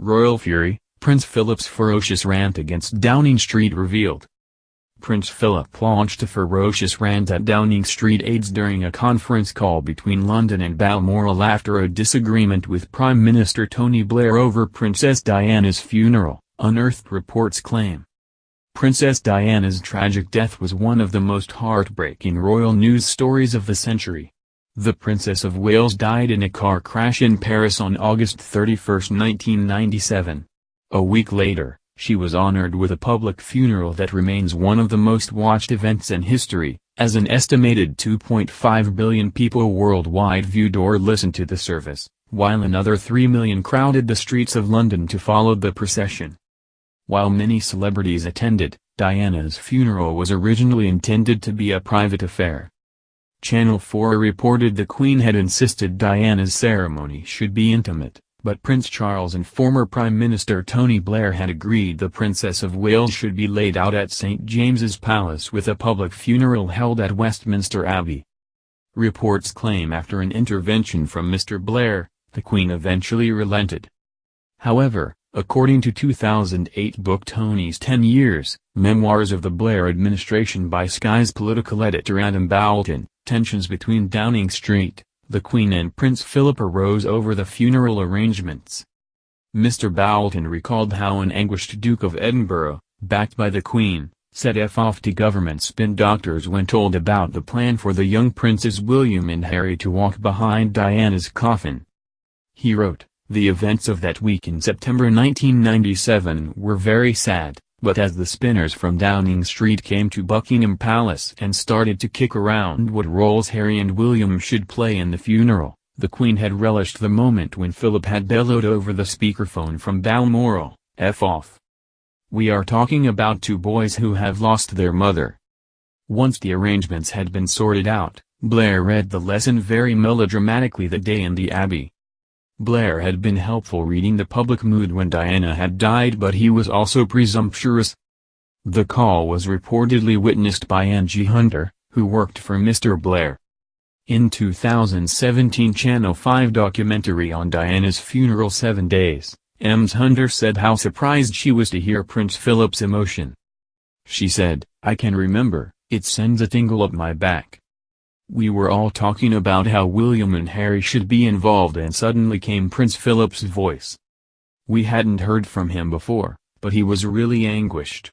Royal fury, Prince Philip's ferocious rant against Downing Street revealed. Prince Philip launched a ferocious rant at Downing Street aides during a conference call between London and Balmoral after a disagreement with Prime Minister Tony Blair over Princess Diana's funeral, unearthed reports claim. Princess Diana's tragic death was one of the most heartbreaking royal news stories of the century. The Princess of Wales died in a car crash in Paris on August 31, 1997. A week later, she was honored with a public funeral that remains one of the most watched events in history, as an estimated 2.5 billion people worldwide viewed or listened to the service, while another 3 million crowded the streets of London to follow the procession. While many celebrities attended, Diana's funeral was originally intended to be a private affair. Channel 4 reported the Queen had insisted Diana's ceremony should be intimate, but Prince Charles and former Prime Minister Tony Blair had agreed the Princess of Wales should be laid out at St James's Palace with a public funeral held at Westminster Abbey. Reports claim after an intervention from Mr. Blair, the Queen eventually relented. However, according to 2008 book Tony's 10 Years, Memoirs of the Blair Administration by Sky's political editor Adam Boulton, tensions between Downing Street, the Queen and Prince Philip arose over the funeral arrangements. Mr. Boulton recalled how an anguished Duke of Edinburgh, backed by the Queen, said F off to government spin doctors when told about the plan for the young Princes William and Harry to walk behind Diana's coffin. He wrote, "The events of that week in September 1997 were very sad, but as the spinners from Downing Street came to Buckingham Palace and started to kick around what roles Harry and William should play in the funeral, the Queen had relished the moment when Philip had bellowed over the speakerphone from Balmoral, 'F off. We are talking about two boys who have lost their mother.'" Once the arrangements had been sorted out, Blair read the lesson very melodramatically that day in the Abbey. Blair had been helpful reading the public mood when Diana had died, but he was also presumptuous. The call was reportedly witnessed by Angie Hunter, who worked for Mr. Blair. In 2017 Channel 5 documentary on Diana's funeral 7 Days, Ms. Hunter said how surprised she was to hear Prince Philip's emotion. She said, "I can remember, it sends a tingle up my back. We were all talking about how William and Harry should be involved and suddenly came Prince Philip's voice. We hadn't heard from him before, but he was really anguished."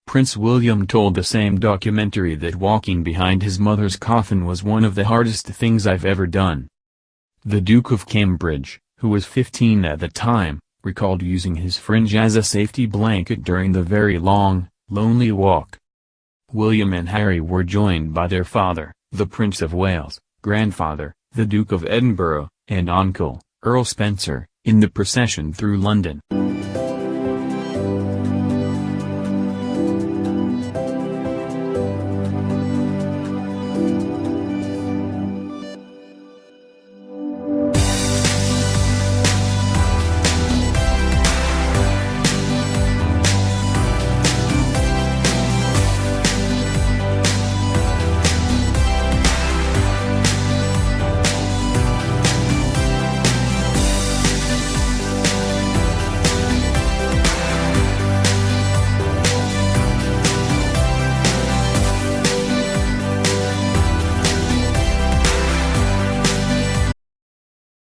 Prince William told the same documentary that walking behind his mother's coffin was one of the hardest things I've ever done. The Duke of Cambridge, who was 15 at the time, recalled using his fringe as a safety blanket during the very long, lonely walk. William and Harry were joined by their father, the Prince of Wales, grandfather, the Duke of Edinburgh, and uncle, Earl Spencer, in the procession through London.